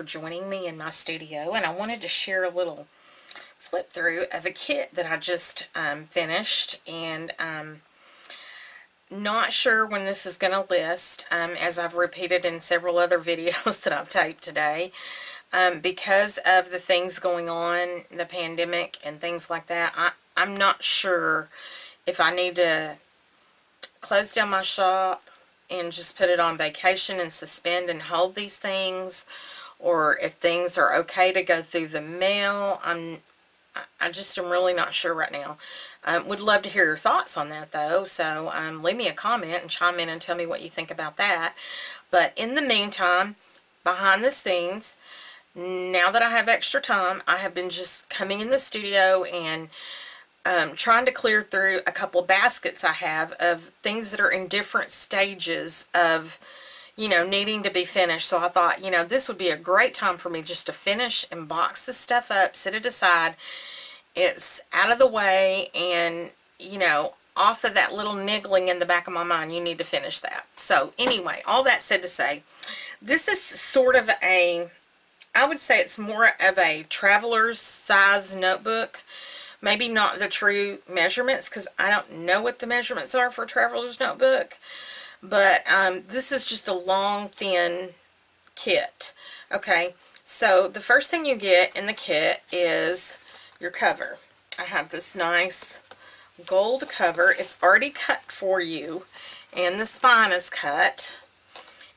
for joining me in my studio, and I wanted to share a little flip through of a kit that I just finished, and not sure when this is going to list, as I've repeated in several other videos that I've taped today. Because of the things going on, the pandemic and things like that, I'm not sure if I need to close down my shop and just put it on vacation and suspend and hold these things, or if things are okay to go through the mail. I just am really not sure right now. Would love to hear your thoughts on that, though, so leave me a comment and chime in and tell me what you think about that. But in the meantime, behind the scenes, now that I have extra time, I have been just coming in the studio and trying to clear through a couple baskets I have of things that are in different stages of, you know, needing to be finished. So I thought, you know, this would be a great time for me just to finish and box this stuff up, set it aside. It's out of the way, and, you know, off of that little niggling in the back of my mind, you need to finish that. So anyway, all that said to say, this is sort of a, I would say it's more of a traveler's size notebook. Maybe not the true measurements, because I don't know what the measurements are for a traveler's notebook. But this is just a long, thin kit. Okay, so the first thing you get in the kit is your cover. I have this nice gold cover. It's already cut for you, and the spine is cut.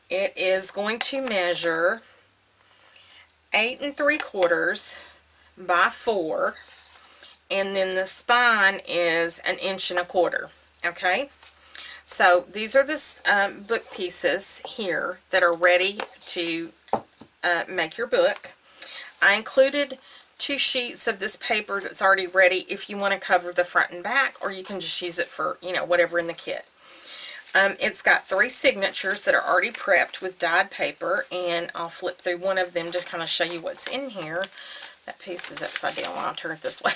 It is going to measure 8 3/4 by 4, and then the spine is 1 1/4 inches. Okay, so these are the book pieces here that are ready to make your book. I included 2 sheets of this paper that's already ready if you want to cover the front and back, or you can just use it for, you know, whatever in the kit. It's got 3 signatures that are already prepped with dyed paper, and I'll flip through one of them to kind of show you what's in here. That piece is upside down. I'll turn it this way.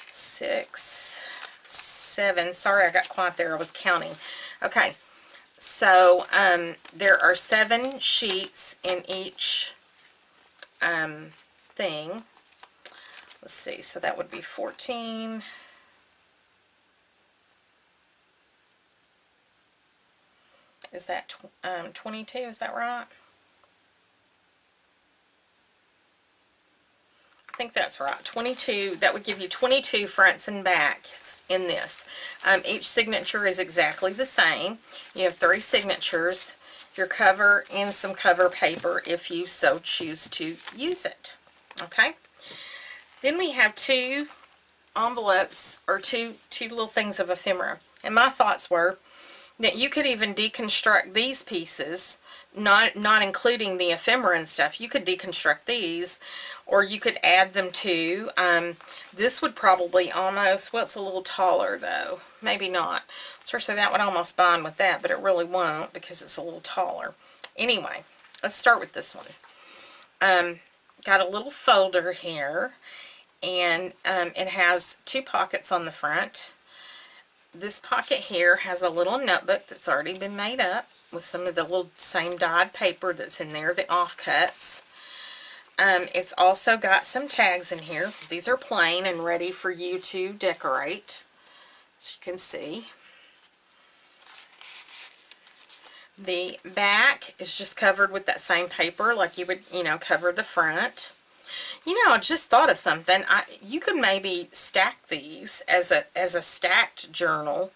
6, 7. Sorry, I got quiet there. I was counting. Okay. So, there are 7 sheets in each thing. Let's see, so that would be 14. Is that 22? Is that right? I think that's right. 22. That would give you 22 fronts and backs in this. Each signature is exactly the same. You have 3 signatures, your cover, and some cover paper if you so choose to use it. Okay. Then we have 2 envelopes, or two little things of ephemera. And my thoughts were that you could even deconstruct these pieces, not including the ephemera and stuff. You could deconstruct these, or you could add them to. This would probably almost, well, it's a little taller though. Maybe not. Especially that would almost bind with that, but it really won't because it's a little taller. Anyway, let's start with this one. Got a little folder here, and it has 2 pockets on the front. This pocket here has a little notebook that's already been made up with some of the little same dyed paper that's in there, the offcuts. It's also got some tags in here. These are plain and ready for you to decorate, as you can see. The back is just covered with that same paper like you would, you know, cover the front. You know, I just thought of something. You could maybe stack these as a stacked journal,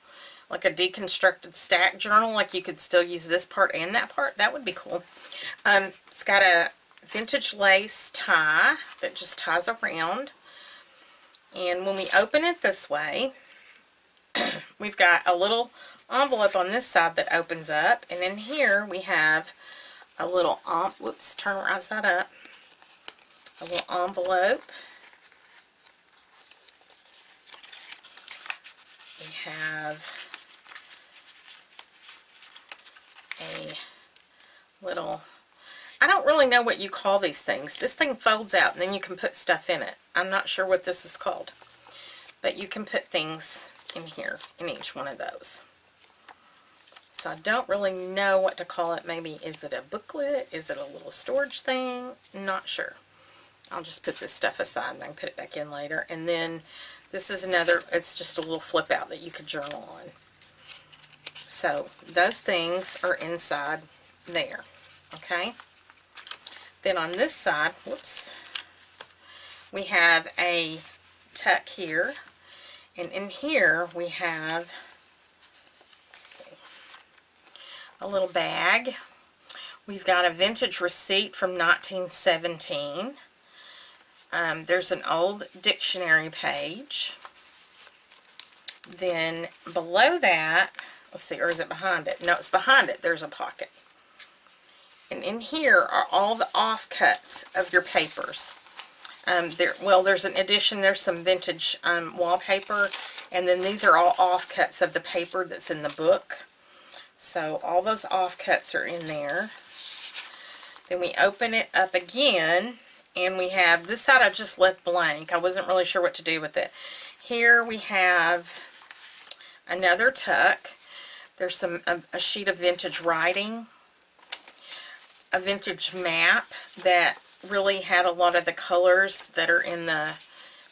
like a deconstructed stacked journal. Like you could still use this part and that part. That would be cool. It's got a vintage lace tie that just ties around. And when we open it this way, we've got a little envelope on this side that opens up. And in here we have a little, whoops, turn right side up. A little envelope. We have a little I don't really know what you call these things. This thing folds out and then you can put stuff in it. I'm not sure what this is called. But you can put things in here, in each one of those. So I don't really know what to call it. Maybe, is it a booklet? Is it a little storage thing? Not sure. I'll just put this stuff aside and I can put it back in later. And then this is another, it's just a little flip out that you could journal on. So those things are inside there. Okay. Then on this side, whoops, we have a tuck here. And in here we have, let's see, a little bag. We've got a vintage receipt from 1917. There's an old dictionary page. Then below that, let's see, or is it behind it? No, it's behind it. There's a pocket. And in here are all the offcuts of your papers. There's an addition, there's some vintage wallpaper, and then these are all offcuts of the paper that's in the book. So all those offcuts are in there. Then we open it up again, and we have, this side I just left blank. I wasn't really sure what to do with it. Here we have another tuck. There's a sheet of vintage writing, a vintage map that really had a lot of the colors that are in the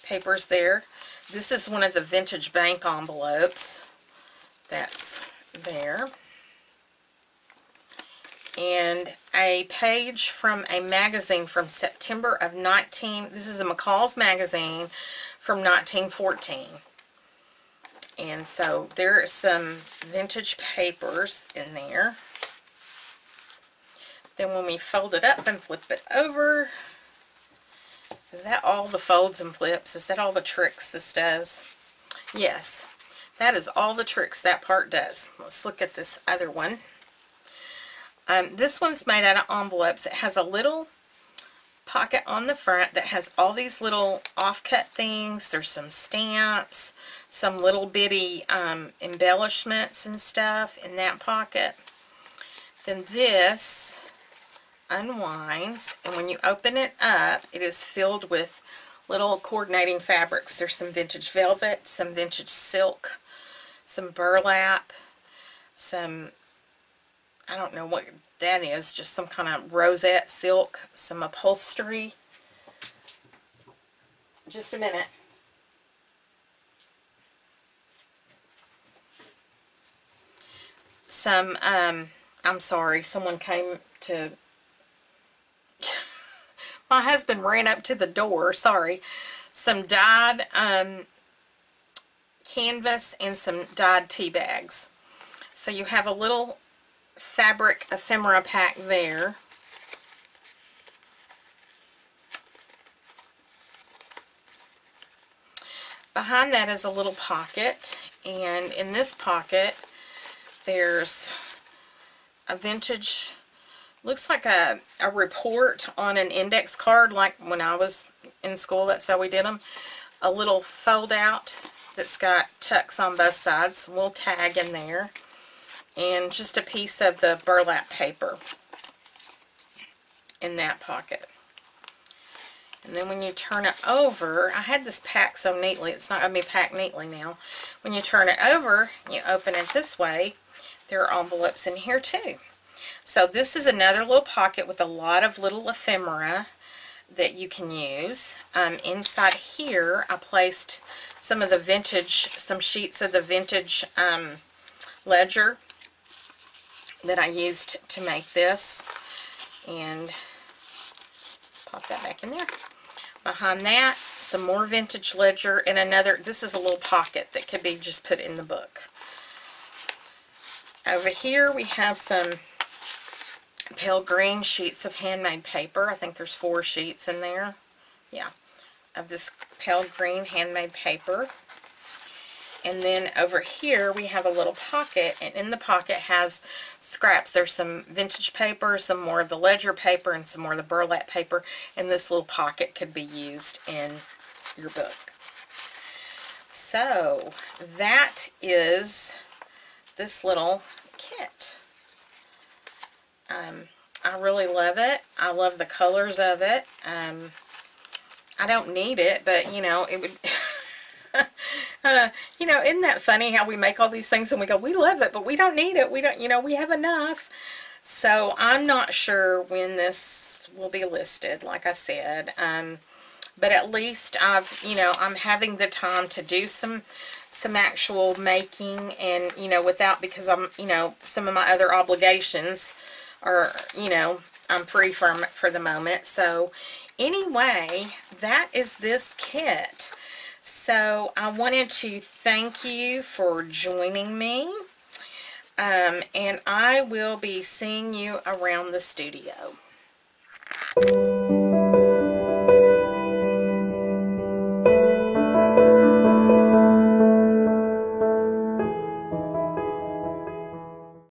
papers there. This is one of the vintage bank envelopes that's there. And a page from a magazine from September of this is a McCall's magazine from 1914. And so there are some vintage papers in there. Then when we fold it up and flip it over, is that all the folds and flips? Is that all the tricks this does? Yes, that is all the tricks that part does. Let's look at this other one. This one's made out of envelopes. It has a little pocket on the front that has all these little offcut things. There's some stamps, some little bitty embellishments and stuff in that pocket. Then this unwinds, and when you open it up, it is filled with little coordinating fabrics. There's some vintage velvet, some vintage silk, some burlap, some, I don't know what that is, just some kind of rosette silk, some upholstery. Just a minute. Some, I'm sorry, someone came to, my husband ran up to the door, sorry. Some dyed canvas and some dyed tea bags. So you have a little fabric ephemera pack there. Behind that is a little pocket, and in this pocket there's a vintage, looks like a report on an index card, like when I was in school, that's how we did them. A little fold out that's got tucks on both sides, a little tag in there, and just a piece of the burlap paper in that pocket. And then when you turn it over, I had this packed so neatly, it's not going to be packed neatly now. When you turn it over, you open it this way, there are envelopes in here too. So this is another little pocket with a lot of little ephemera that you can use. Inside here, I placed some of the vintage, some sheets of the vintage ledger that I used to make this. And pop that back in there. Behind that, some more vintage ledger and another, this is a little pocket that could be just put in the book. Over here we have some pale green sheets of handmade paper. I think there's 4 sheets in there. Yeah, of this pale green handmade paper. And then over here we have a little pocket, and in the pocket has scraps. There's some vintage paper, some more of the ledger paper, and some more of the burlap paper, and this little pocket could be used in your book. So that is this little kit. I really love it. I love the colors of it. I don't need it, but, you know, it would... you know, isn't that funny how we make all these things and we go, we love it, but we don't need it. We don't, you know, we have enough. So I'm not sure when this will be listed, like I said. But at least I've, you know, I'm having the time to do some actual making, and, you know, without, because I'm, you know, some of my other obligations are, you know, I'm free from for the moment. So anyway, that is this kit. So I wanted to thank you for joining me. And I will be seeing you around the studio.